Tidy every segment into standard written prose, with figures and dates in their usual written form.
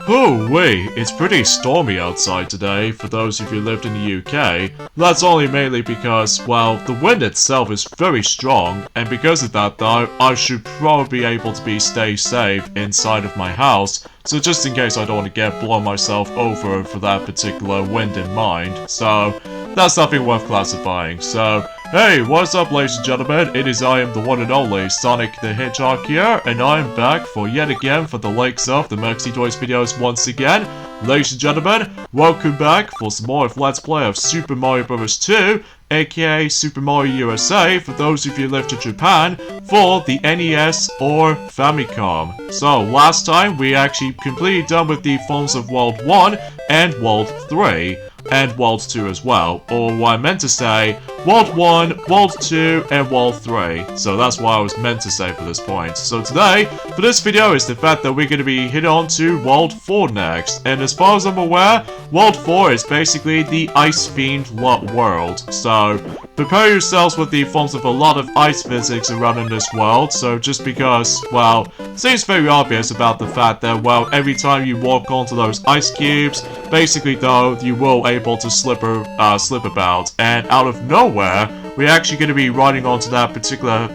Hoo-wee, it's pretty stormy outside today for those of you who lived in the UK. That's only mainly because, well, the wind itself is very strong, and because of that though, I should probably be able to stay safe inside of my house, so just in case I don't want to get blown myself over for that particular wind in mind, so that's nothing worth classifying. So, hey, what's up ladies and gentlemen, I am the one and only Sonic the Hedgehog here, and I am back for yet again for the likes of the Mexi Toys videos once again. Ladies and gentlemen, welcome back for some more of Let's Play of Super Mario Bros. 2, aka Super Mario USA for those of you who lived in Japan, for the NES or Famicom. So, last time we actually completely done with the forms of World 1 and World 3. And World 2 as well, or what I meant to say, World 1, World 2, and World 3. So that's what I was meant to say for this point. So today, for this video, is the fact that we're going to be hit on to World 4 next. And as far as I'm aware, World 4 is basically the ice-themed world. So prepare yourselves with the forms of a lot of ice physics around in this world. So just because, well, it seems very obvious about the fact that, well, every time you walk onto those ice cubes, basically though, you will able to slip about, and out of nowhere, we're actually going to be riding onto that particular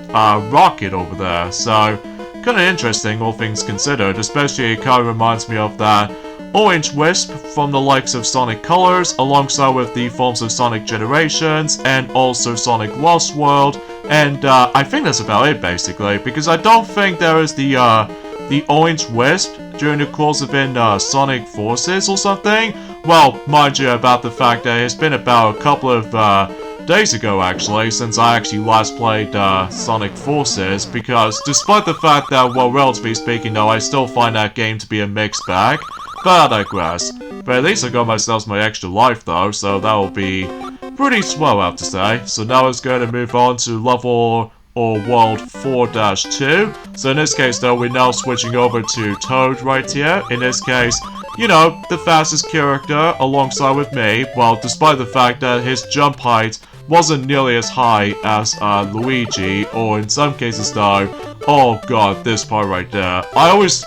rocket over there. So, kind of interesting, all things considered, especially it kind of reminds me of that Orange Wisp from the likes of Sonic Colors, alongside with the forms of Sonic Generations, and also Sonic Lost World, and I think that's about it basically, because I don't think there is the Orange Wisp during the course of Sonic Forces or something. Well, mind you about the fact that it's been about a couple of days ago actually since I actually last played Sonic Forces, because despite the fact that, well, relatively speaking though, I still find that game to be a mixed bag, but I digress. But at least I got myself my extra life though, so that will be pretty swell I have to say. So now let's go to move on to level or World 4-2. So in this case though, we're now switching over to Toad right here. In this case, you know, the fastest character alongside with me, well, despite the fact that his jump height wasn't nearly as high as Luigi, or in some cases though, oh god, this part right there. I always,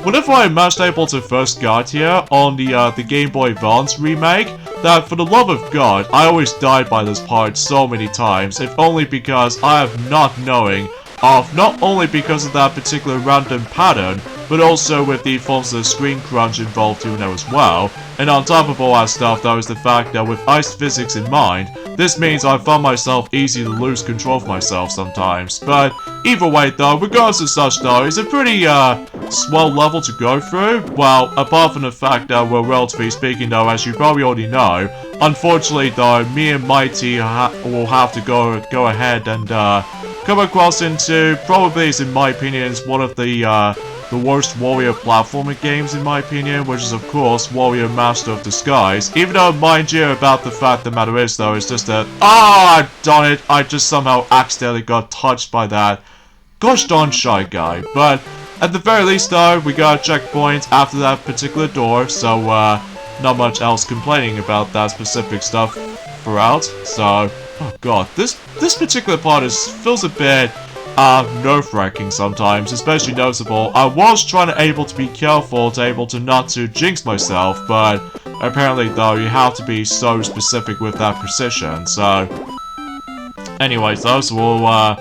whenever I managed able to first got here on the Game Boy Advance remake, that for the love of god, I always died by this part so many times, if only because I have not knowing of, not only because of that particular random pattern, but also with the forms of screen crunch involved in there as well. And on top of all that stuff, though, is the fact that with ice physics in mind, this means I found myself easy to lose control of myself sometimes. But either way though, regardless of such though, it's a pretty swell level to go through. Well, apart from the fact that, well, relatively speaking though, as you probably already know, unfortunately though, me and Mighty will have to go ahead and come across into, probably is in my opinion, is one of the worst Wario platformer games in my opinion, which is of course Wario Master of Disguise. Even though, mind you, about the fact the matter is though, is just that, darn it, I just somehow accidentally got touched by that gosh darn Shy Guy. But at the very least though, we got a checkpoint after that particular door, so not much else complaining about that specific stuff throughout. So, oh god, this particular part feels a bit nerve-wracking sometimes, especially noticeable. I was trying to be careful to not to jinx myself, but apparently though, you have to be so specific with that precision. So, anyways though, so we'll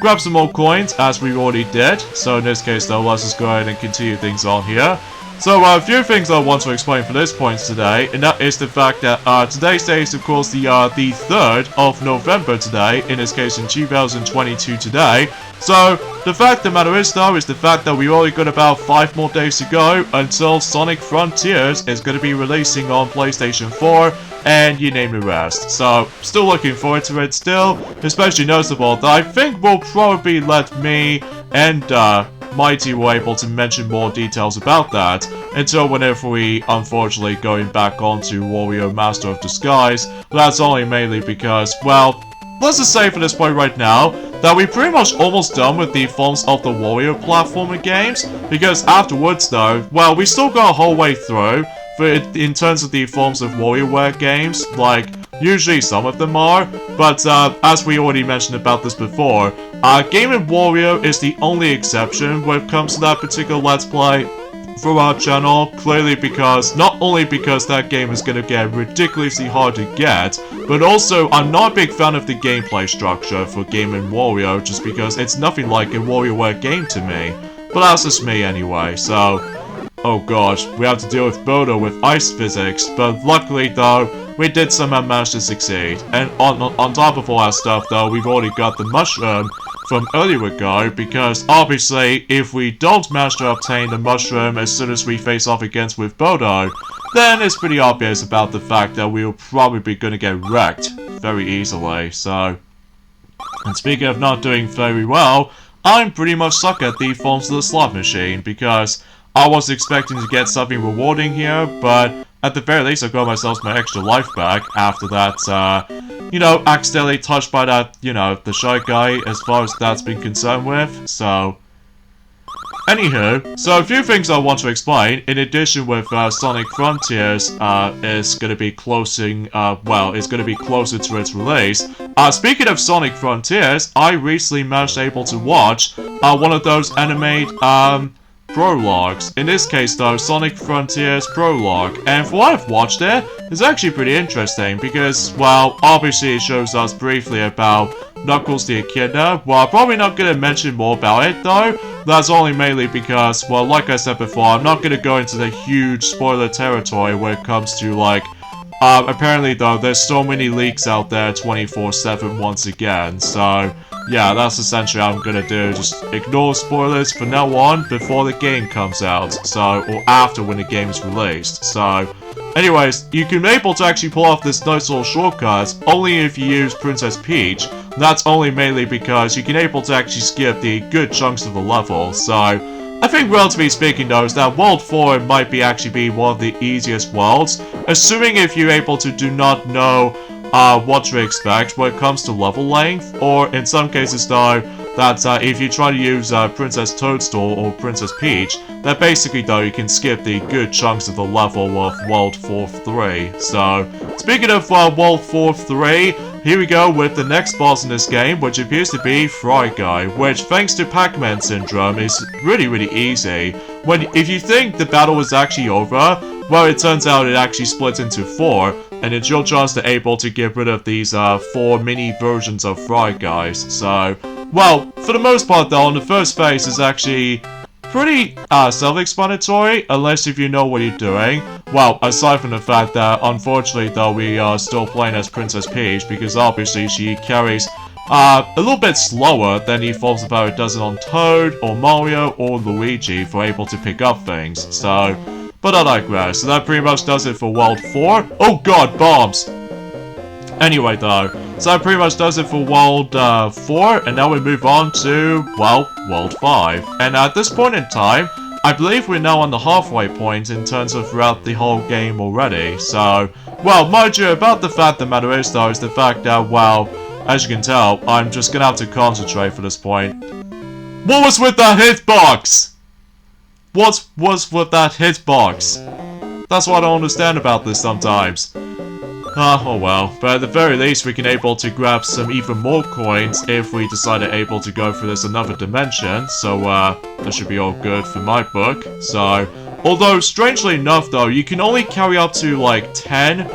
grab some more coins as we already did. So in this case though, let's just go ahead and continue things on here. So a few things I want to explain for this point today, and that is the fact that today's day is of course the 3rd of November today, in this case in 2022 today. So the fact of the matter is though, is the fact that we've only got about 5 more days to go until Sonic Frontiers is going to be releasing on PlayStation 4, and you name the rest. So still looking forward to it still, especially noticeable that I think we'll probably let me and Mighty were able to mention more details about that until whenever we unfortunately going back onto Wario Master of Disguise. But that's only mainly because, well, let's just say for this point right now that we're pretty much almost done with the forms of the Wario platformer games, because afterwards though, well, we still got a whole way through in terms of the forms of WarioWare games, like usually some of them are, but as we already mentioned about this before, Game & Wario is the only exception when it comes to that particular Let's Play. for our channel, clearly because, not only because that game is gonna get ridiculously hard to get, but also I'm not a big fan of the gameplay structure for Game & Wario, just because it's nothing like a WarioWare game to me. But that's just me anyway, so... Oh gosh, we have to deal with Bodo with ice physics, but luckily though, we did somehow manage to succeed. And on top of all that stuff though, we've already got the mushroom from earlier ago, because obviously if we don't manage to obtain the mushroom as soon as we face off against with Bodo, then it's pretty obvious about the fact that we're probably gonna get wrecked very easily, so... And speaking of not doing very well, I'm pretty much stuck at the forms of the slot machine, because I was expecting to get something rewarding here, but at the very least I got myself my extra life back after that, you know, accidentally touched by that, you know, the shy guy as far as that's been concerned with, so... Anywho, so a few things I want to explain, in addition with Sonic Frontiers is going to be closing, well, it's going to be closer to its release. Speaking of Sonic Frontiers, I recently managed able to watch one of those animated prologues. In this case though, Sonic Frontiers Prologue. And for what I've watched it's actually pretty interesting because, well, obviously it shows us briefly about Knuckles the Echidna. Well, I'm probably not going to mention more about it though. That's only mainly because, well, like I said before, I'm not going to go into the huge spoiler territory when it comes to, like, apparently though, there's so many leaks out there 24/7 once again, so... Yeah, that's essentially what I'm gonna do, just ignore spoilers from now on before the game comes out, so, or after when the game is released, so... Anyways, you can be able to actually pull off this nice little shortcut only if you use Princess Peach. That's only mainly because you can able to actually skip the good chunks of the level, so... I think relatively speaking though, is that World 4 might be actually be one of the easiest worlds, assuming if you're able to do not know what to expect when it comes to level length, or in some cases though, that if you try to use Princess Toadstool or Princess Peach, that basically though you can skip the good chunks of the level of World 4-3. So, speaking of World 4-3, here we go with the next boss in this game, which appears to be Fry Guy, which thanks to Pac-Man Syndrome is really easy. If you think the battle is actually over, well, it turns out it actually splits into 4, and it's your chance to able to get rid of these 4 mini versions of Fry Guys. So, well, for the most part though, on the first phase is actually pretty self-explanatory, unless if you know what you're doing. Well, aside from the fact that, unfortunately though, we are still playing as Princess Peach, because obviously she carries a little bit slower than the forms of how it does it on Toad, or Mario, or Luigi for able to pick up things, so... But I digress, so that pretty much does it for World 4. Oh god, bombs! Anyway though, so that pretty much does it for World 4, and now we move on to, well, World 5. And at this point in time, I believe we're now on the halfway point in terms of throughout the whole game already, so... Well, mind you, about the fact the matter is though, is the fact that, well, as you can tell, I'm just gonna have to concentrate for this point. What was with that hitbox? What was with that hitbox? That's what I don't understand about this sometimes. Oh well, but at the very least we can able to grab some even more coins if we decide to able to go for this another dimension, so that should be all good for my book. So, although strangely enough though, you can only carry up to like 10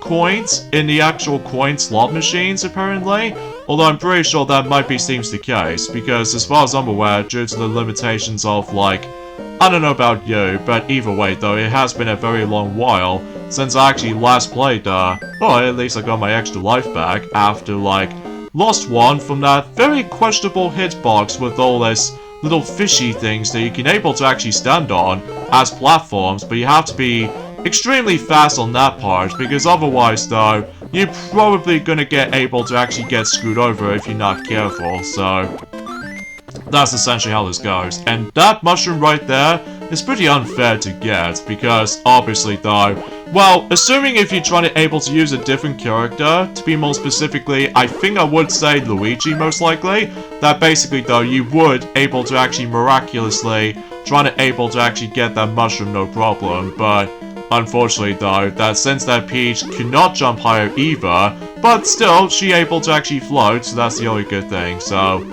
coins in the actual coin slot machines apparently, although I'm pretty sure that might be seems the case, because as far as I'm aware, due to the limitations of like, I don't know about you, but either way though, it has been a very long while since I actually last played, well, at least I got my extra life back after, like, lost one from that very questionable hitbox with all this little fishy things that you can able to actually stand on as platforms, but you have to be extremely fast on that part, because otherwise though, you're probably gonna get able to actually get screwed over if you're not careful, so... That's essentially how this goes. And that mushroom right there is pretty unfair to get, because obviously though, well, assuming if you're trying to able to use a different character, to be more specifically, I think I would say Luigi most likely, that basically though, you would able to actually miraculously trying to able to actually get that mushroom no problem, but unfortunately though, that since that Peach cannot jump higher either, but still, she able to actually float, so that's the only good thing, so...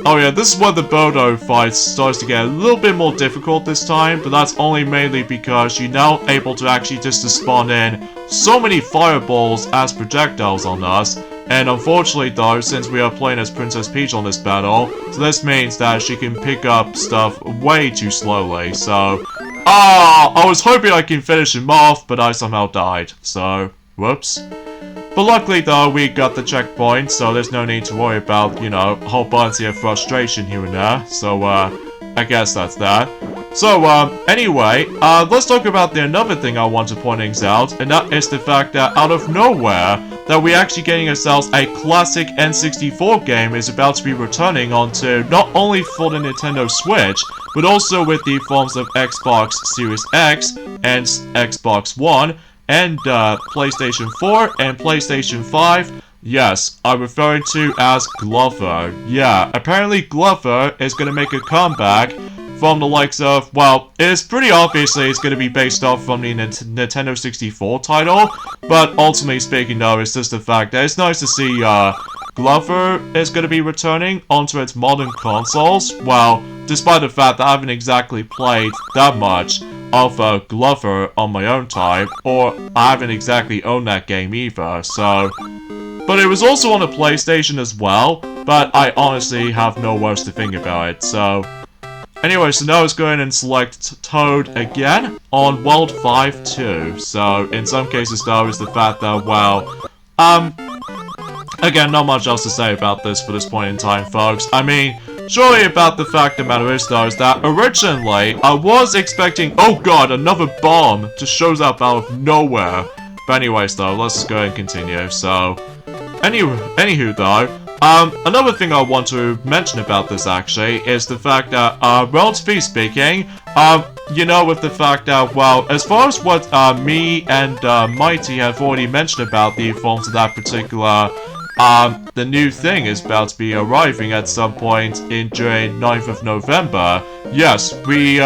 Oh yeah, this is where the Bodo fight starts to get a little bit more difficult this time, but that's only mainly because you're now able to actually just to spawn in so many fireballs as projectiles on us. And unfortunately though, since we are playing as Princess Peach on this battle, so this means that she can pick up stuff way too slowly, so... I was hoping I can finish him off, but I somehow died, so... whoops. But luckily though, we got the checkpoint, so there's no need to worry about, you know, a whole bunch of frustration here and there, so, I guess that's that. So, anyway, let's talk about another thing I want to point out, and that is the fact that out of nowhere, that we're actually getting ourselves a classic N64 game is about to be returning onto not only for the Nintendo Switch, but also with the forms of Xbox Series X and Xbox One, and PlayStation 4 and PlayStation 5. Yes, I'm referring to as Glover. Yeah, apparently Glover is going to make a comeback from the likes of, well, it's pretty obviously it's going to be based off from the Nintendo 64 title, but ultimately speaking though, it's just the fact that it's nice to see Glover is going to be returning onto its modern consoles. Well, despite the fact that I haven't exactly played that much of Glover on my own time, or I haven't exactly owned that game either, so... But it was also on the PlayStation as well, but I honestly have no words to think about it, so... Anyway, so now let's go ahead and select Toad again on World 5 too. So, in some cases though, is the fact that, well, again, not much else to say about this for this point in time, folks. I mean, surely about the fact the matter is though, is that originally, I was expecting, oh god, another bomb just shows up out of nowhere. But anyways though, let's just go ahead and continue, so... Anywho though, another thing I want to mention about this actually is the fact that, relatively speaking, you know, with the fact that, well, as far as what me and Mighty have already mentioned about the forms of that particular, the new thing is about to be arriving at some point during 9th of November. Yes, we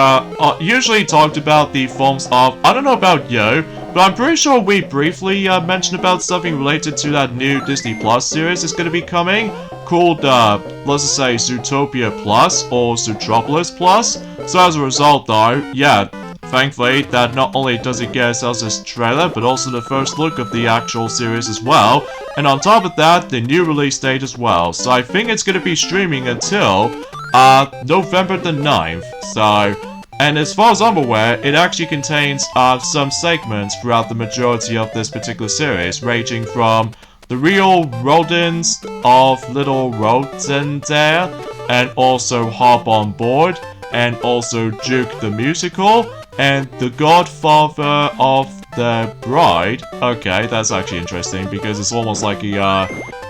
usually talked about the forms of, I don't know about you, but I'm pretty sure we briefly mentioned about something related to that new Disney Plus series that's going to be coming, called, let's just say, Zootopia Plus, or Zootropolis Plus. So as a result though, yeah, thankfully, that not only does it get ourselves this trailer, but also the first look of the actual series as well, and on top of that, the new release date as well. So I think it's going to be streaming until, November the 9th, so... And as far as I'm aware, it actually contains some segments throughout the majority of this particular series, ranging from the real rodents of Little Rotendare, and also Hop on Board, and also Juke the Musical, and The Godfather of the Bride. Okay, that's actually interesting, because it's almost like a,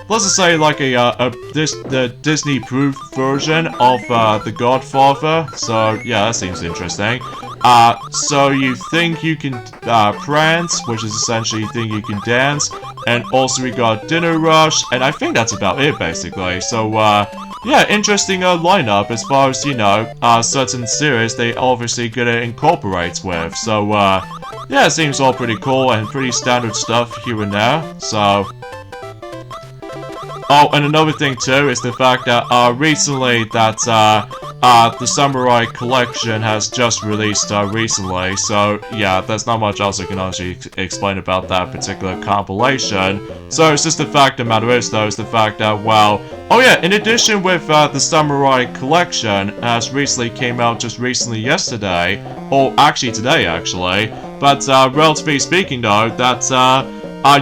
let's just say like the Disney-proof version of The Godfather. So yeah, that seems interesting. So you think you can prance, which is essentially you think you can dance, and also we got Dinner Rush, and I think that's about it basically. So yeah, interesting lineup as far as, you know, certain series they obviously gonna incorporate with. So yeah, it seems all pretty cool and pretty standard stuff here and there. So. Oh, and another thing too is the fact that recently that the Samurai Collection has just released recently, so yeah, there's not much else I can actually explain about that particular compilation. So it's just the fact of the matter is though, is the fact that, well, oh yeah, in addition with the Samurai Collection has recently came out just recently yesterday, or actually today actually, but relatively speaking though, that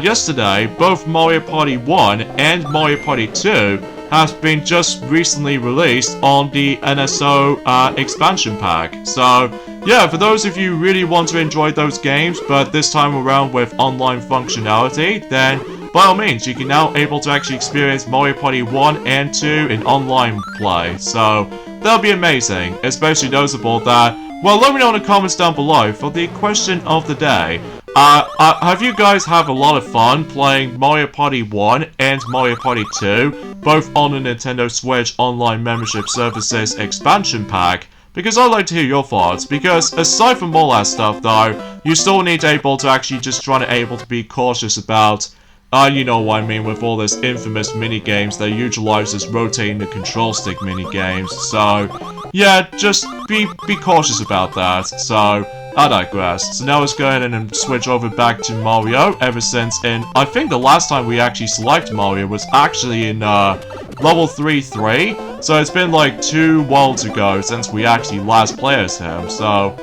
yesterday, both Mario Party 1 and Mario Party 2 has been just recently released on the NSO expansion pack. So, yeah, for those of you who really want to enjoy those games, but this time around with online functionality, then by all means, you can now able to actually experience Mario Party 1 and 2 in online play. So, that'll be amazing, especially noticeable that, well, let me know in the comments down below for the question of the day. Have you guys have a lot of fun playing Mario Party 1 and Mario Party 2, both on the Nintendo Switch Online Membership Services expansion pack? Because I'd like to hear your thoughts, because aside from all that stuff though, you still need to able to actually just try to able to be cautious about You know what I mean, with all this infamous mini-games that utilizes rotating the control stick mini-games. So, yeah, just be cautious about that. So, I digress. So now let's go ahead and switch over back to Mario, ever since I think the last time we actually selected Mario was actually in, level 3-3. So it's been like 2 worlds ago since we actually last played as him, so...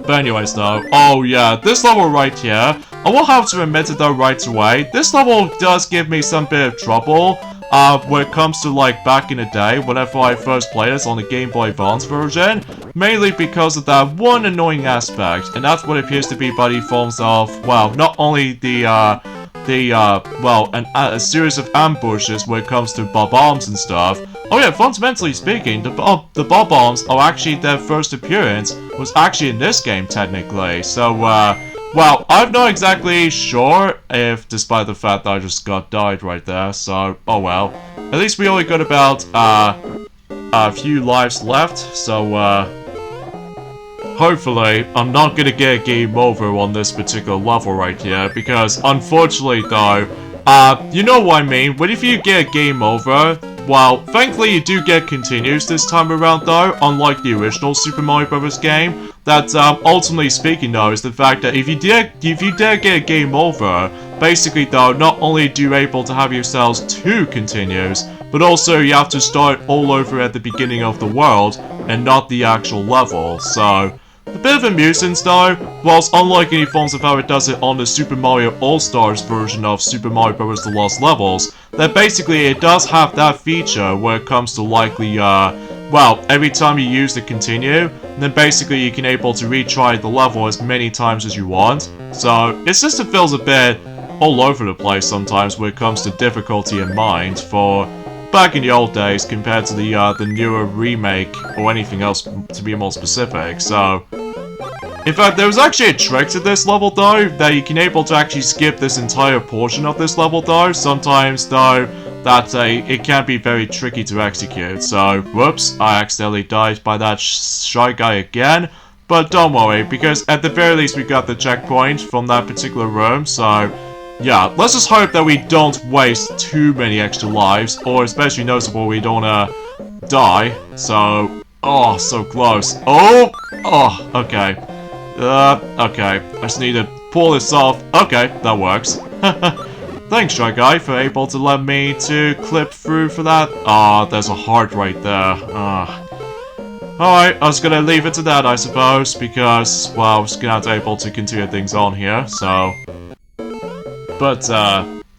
But anyways though, oh yeah, this level right here, I will have to admit it though right away, this level does give me some bit of trouble, when it comes to like back in the day, whenever I first played this on the Game Boy Advance version, mainly because of that one annoying aspect, and that's what appears to be by the forms of, well, not only a series of ambushes when it comes to bob-ombs and stuff. Oh yeah, fundamentally speaking, the bob-ombs are actually their first appearance was actually in this game, technically. So, well, I'm not exactly sure if, despite the fact that I just died right there, so, oh well. At least we only got about, a few lives left, so, hopefully, I'm not gonna get a game over on this particular level right here, because unfortunately though, you know what I mean, what if you get a game over? Well, thankfully you do get continues this time around though, unlike the original Super Mario Bros. Game. That, ultimately speaking though, is the fact that if you dare get a game over, basically though, not only do you able to have yourselves 2 continues, but also you have to start all over at the beginning of the world, and not the actual level, so... A bit of a nuisance though, whilst unlike any forms of how it does it on the Super Mario All-Stars version of Super Mario Bros. The Lost Levels, that basically it does have that feature where it comes to likely, well, every time you use the continue, then basically you can able to retry the level as many times as you want. So, it's just it feels a bit all over the place sometimes when it comes to difficulty in mind for back in the old days compared to the newer remake or anything else to be more specific, so... In fact, there was actually a trick to this level though, that you can able to actually skip this entire portion of this level though, sometimes though, that it can be very tricky to execute, so, whoops, I accidentally died by that Shy Guy again, but don't worry, because at the very least we got the checkpoint from that particular room, so... Yeah, let's just hope that we don't waste too many extra lives, or especially noticeable we don't, die. So, oh, so close. Oh, okay. Okay, I just need to pull this off. Okay, that works. Thanks, Shy Guy, for able to let me to clip through for that. There's a heart right there. Alright, I was gonna leave it to that, I suppose, because, well, I was gonna have to able to continue things on here, so... But,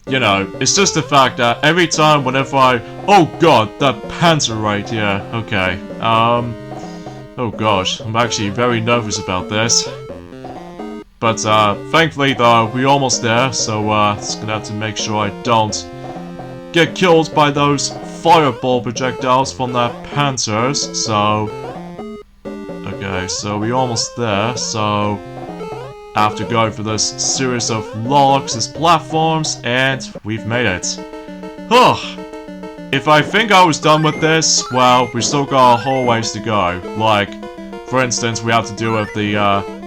you know, it's just the fact that every time whenever oh god, that panther right here. Okay, oh gosh, I'm actually very nervous about this. But, thankfully though, we're almost there, so, just gonna have to make sure I don't get killed by those fireball projectiles from that panthers, so... Okay, so we're almost there, so... After going for this series of logs as platforms, and we've made it. If I think I was done with this, well, we still got a whole ways to go. Like, for instance, we have to deal with the,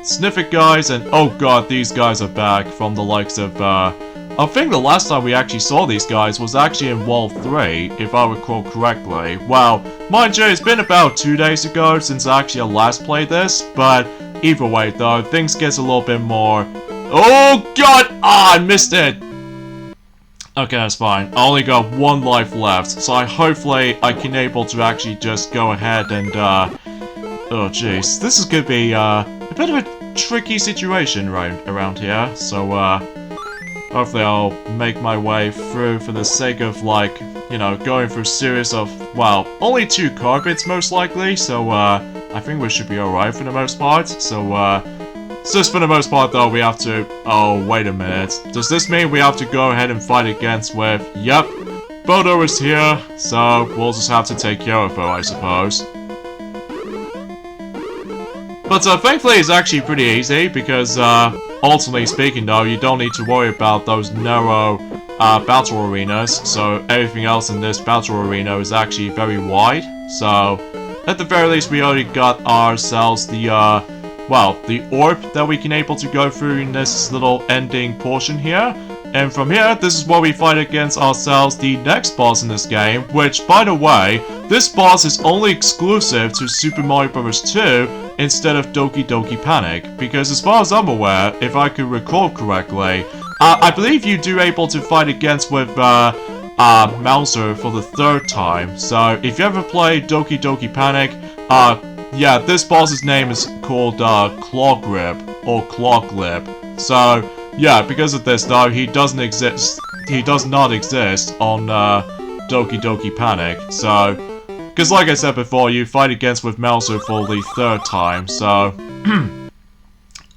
Sniffic guys, and oh god, these guys are back from the likes of, I think the last time we actually saw these guys was actually in World 3, if I recall correctly. Well, mind you, it's been about 2 days ago since I actually last played this, but... Either way, though, things gets a little bit more... Oh, God! I missed it! Okay, that's fine. I only got 1 life left, so hopefully I can able to actually just go ahead and, Oh, jeez. This is gonna be, a bit of a tricky situation around here, so, hopefully I'll make my way through for the sake of, like, you know, going through a series of, well, only 2 carpets most likely, so, I think we should be alright for the most part, so, just for the most part though, we have to... Oh, wait a minute. Does this mean we have to go ahead and fight against with... Yep, Bodo is here, so we'll just have to take care of her, I suppose. But, thankfully it's actually pretty easy, because, ultimately speaking though, you don't need to worry about those narrow, battle arenas, so everything else in this battle arena is actually very wide, so... At the very least, we already got ourselves the, well, the orb that we can able to go through in this little ending portion here. and from here, this is where we fight against ourselves the next boss in this game, which, by the way, this boss is only exclusive to Super Mario Bros. 2 instead of Doki Doki Panic, because as far as I'm aware, if I could recall correctly, I believe you do able to fight against with Mouser for the 3rd time. So if you ever play Doki Doki Panic, yeah, this boss's name is called Clawgrip or Clawglip. So yeah, because of this though, he doesn't exist. He does not exist on Doki Doki Panic. So, because like I said before, you fight against with Mouser for the 3rd time. So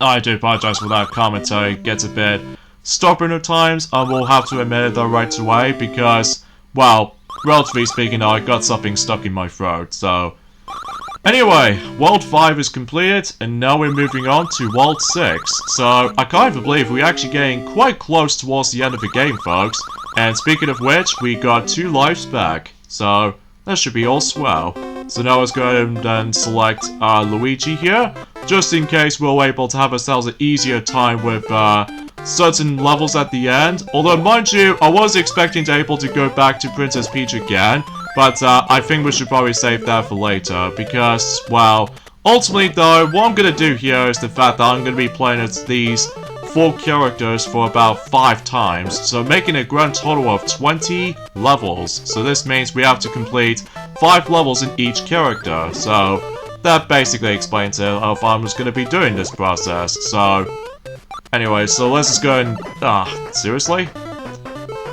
I do apologize for that commentary. It gets a bit stubborn at times. I will have to admit it though right away because, well, relatively speaking, I got something stuck in my throat. So anyway, World 5 is completed, and now we're moving on to World 6. So, I can't even believe we're actually getting quite close towards the end of the game, folks. And speaking of which, we got 2 lives back. So, that should be all swell. So now let's go ahead and select Luigi here, just in case we're able to have ourselves an easier time with certain levels at the end. Although, mind you, I was expecting to be able to go back to Princess Peach again, but I think we should probably save that for later, because, well, ultimately though, what I'm gonna do here is the fact that I'm gonna be playing as these 4 characters for about 5 times, so making a grand total of 20 levels. So this means we have to complete 5 levels in each character, so that basically explains it of how I'm just gonna be doing this process. So anyway, so let's just go and... seriously?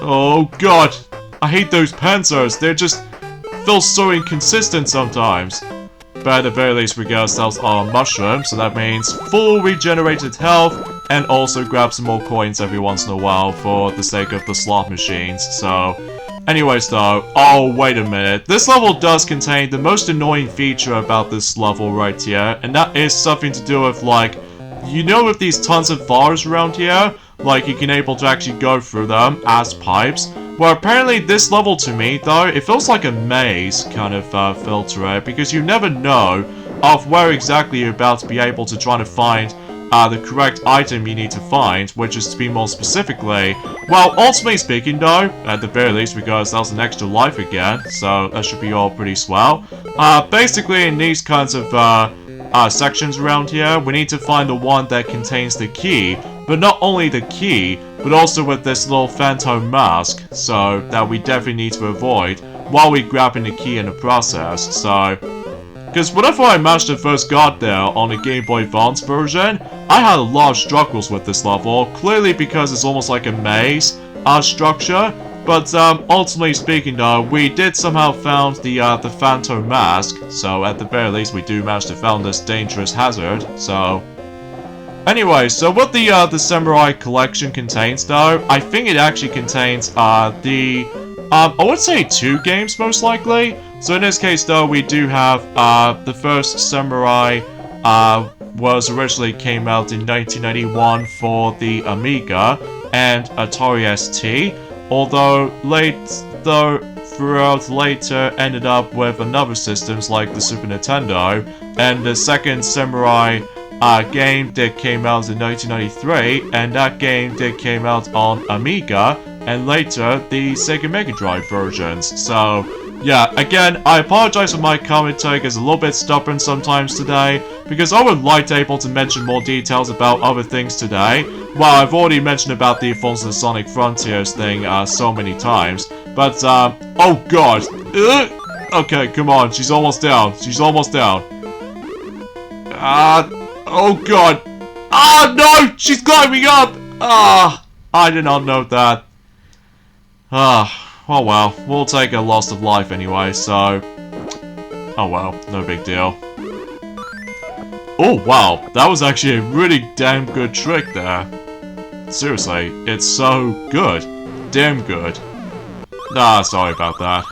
Oh god! I hate those Panzers, they're just... feel so inconsistent sometimes. But at the very least we get ourselves our mushroom, so that means full regenerated health, and also grab some more coins every once in a while for the sake of the slot machines. So, anyways though, oh wait a minute, this level does contain the most annoying feature about this level right here, and that is something to do with, like, you know, with these tons of bars around here, like you can able to actually go through them as pipes. Well, apparently this level to me, though, it feels like a maze kind of filter, because you never know of where exactly you're about to be able to try to find the correct item you need to find, which is to be more specifically, well, ultimately speaking though, at the very least we got ourselves an extra life again, so that should be all pretty swell. Basically in these kinds of sections around here, we need to find the one that contains the key, but not only the key, but also with this little phantom mask, so that we definitely need to avoid while we're grabbing the key in the process. So, because whenever I managed to first got there on the Game Boy Advance version, I had a lot of struggles with this level, clearly because it's almost like a maze structure. But ultimately speaking though, we did somehow found the phantom mask, so at the very least we do manage to found this dangerous hazard. So anyway, so what the Samurai Collection contains though, I think it actually contains I would say 2 games most likely. So in this case though, we do have the first Samurai was originally came out in 1991 for the Amiga and Atari ST, although throughout later ended up with another systems like the Super Nintendo, and the second Samurai game did came out in 1993, and that game did came out on Amiga, and later the Sega Mega Drive versions. So yeah, again, I apologize for my commentary, it's a little bit stubborn sometimes today, because I would like to be able to mention more details about other things today. Well, I've already mentioned about the Alphonse the Sonic Frontiers thing so many times, but oh god, okay, come on, she's almost down, oh god, no, she's climbing up, I did not know that, oh well, we'll take a loss of life anyway, so, oh well, no big deal. Oh wow, that was actually a really damn good trick there. Seriously, it's so good. Damn good. Sorry about that.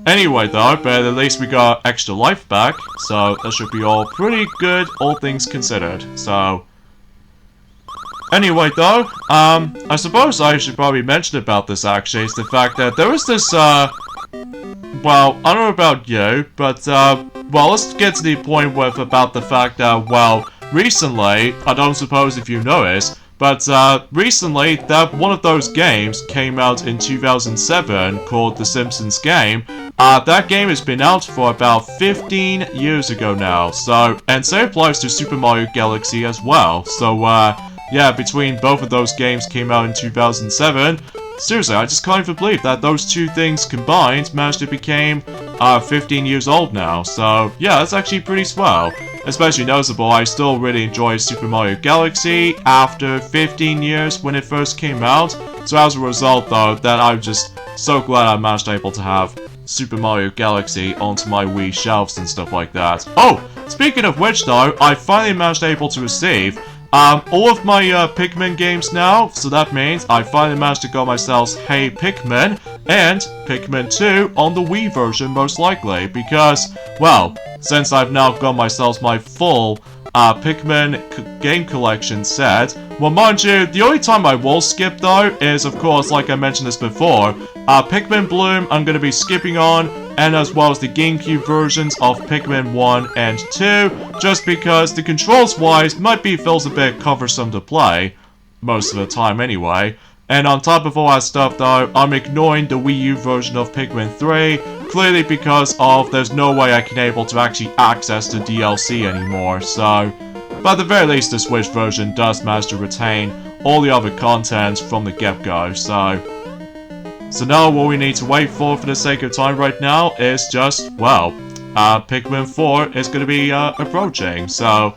Anyway though, but at least we got extra life back, so that should be all pretty good, all things considered. So, anyway though, I suppose I should probably mention about this actually, is the fact that there was this, well, I don't know about you, but, well, let's get to the point with about the fact that, well, recently, I don't suppose if you noticed, But recently, one of those games came out in 2007 called The Simpsons Game. That game has been out for about 15 years ago now. So, and same applies to Super Mario Galaxy as well. So, yeah, between both of those games came out in 2007. Seriously, I just can't even believe that those two things combined managed to become 15 years old now. So, yeah, that's actually pretty swell. Especially noticeable, I still really enjoy Super Mario Galaxy after 15 years when it first came out. So as a result, though, that I'm just so glad I managed to able to have Super Mario Galaxy onto my Wii shelves and stuff like that. Oh, speaking of which, though, I finally managed to able to receive all of my Pikmin games now, so that means I finally managed to get myself Hey Pikmin and Pikmin 2 on the Wii version most likely, because, well, since I've now got myself my full Pikmin game collection set. Well, mind you, the only time I will skip though is, of course, like I mentioned this before, Pikmin Bloom I'm going to be skipping on, and as well as the GameCube versions of Pikmin 1 and 2, just because the controls-wise might be feels a bit cumbersome to play, most of the time anyway. And on top of all that stuff though, I'm ignoring the Wii U version of Pikmin 3, clearly because of there's no way I can able to actually access the DLC anymore, so... But at the very least, the Switch version does manage to retain all the other content from the get-go, so... So now what we need to wait for the sake of time right now is just, well, Pikmin 4 is going to be approaching, so...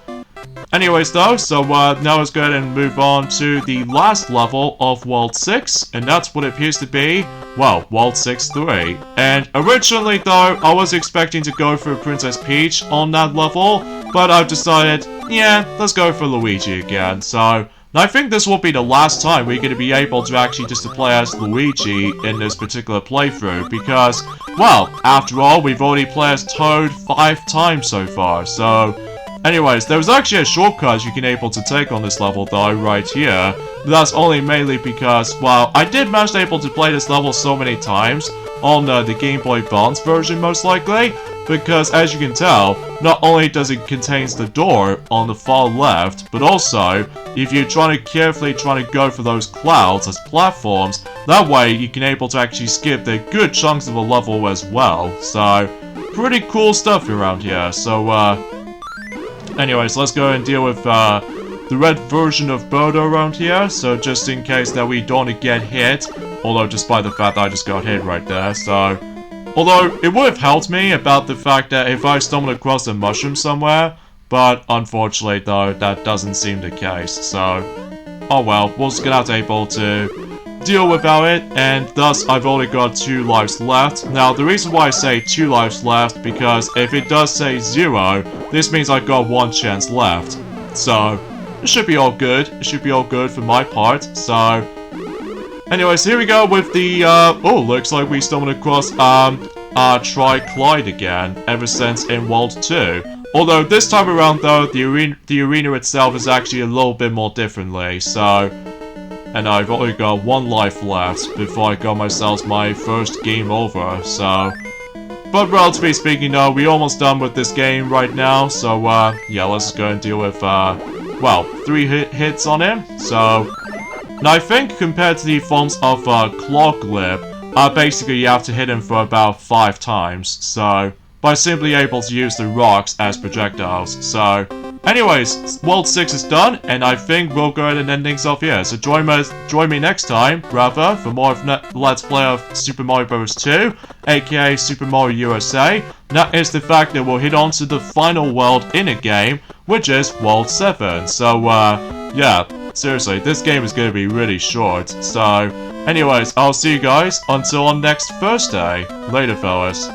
Anyways though, so now let's go ahead and move on to the last level of World 6, and that's what it appears to be, well, World 6-3. And originally though, I was expecting to go for Princess Peach on that level, but I've decided, yeah, let's go for Luigi again, so... And I think this will be the last time we're going to be able to actually just to play as Luigi in this particular playthrough, because, well, after all, we've already played as Toad 5 times so far, so... Anyways, there's actually a shortcut you can able to take on this level though, right here. But that's only mainly because, well, I did manage to able to play this level so many times on the Game Boy Advance version most likely, because as you can tell, not only does it contains the door on the far left, but also, if you're trying to carefully go for those clouds as platforms, that way you can able to actually skip the good chunks of the level as well. So, pretty cool stuff around here, so anyways, let's go and deal with the red version of Birdo around here, so just in case that we don't get hit, although despite the fact that I just got hit right there, so... Although, it would have helped me about the fact that if I stumbled across a mushroom somewhere, but unfortunately though, that doesn't seem the case, so... Oh well, we're just gonna have to be able to deal without it, and thus I've only got 2 lives left. Now, the reason why I say 2 lives left, because if it does say 0, this means I've got 1 chance left. So, it should be all good. It should be all good for my part, so... Anyways, here we go with the, oh, looks like we stumbled across, Tri-Clyde again, ever since in World 2. Although, this time around, though, the arena itself is actually a little bit more differently, so... And I've only got 1 life left before I got myself my first game over, so... But relatively speaking though, we're almost done with this game right now, so yeah, let's go and deal with, well, 3 hits on him, so... And I think compared to the forms of Claw Glib, basically you have to hit him for about 5 times, so... By simply able to use the rocks as projectiles, so... Anyways, World 6 is done, and I think we'll go ahead and end things off here. So join me next time, rather, for more of Let's Play of Super Mario Bros. 2, aka Super Mario USA. That is the fact that we'll hit on to the final world in a game, which is World 7. So, yeah, seriously, this game is going to be really short. So, anyways, I'll see you guys until on next Thursday. Later, fellas.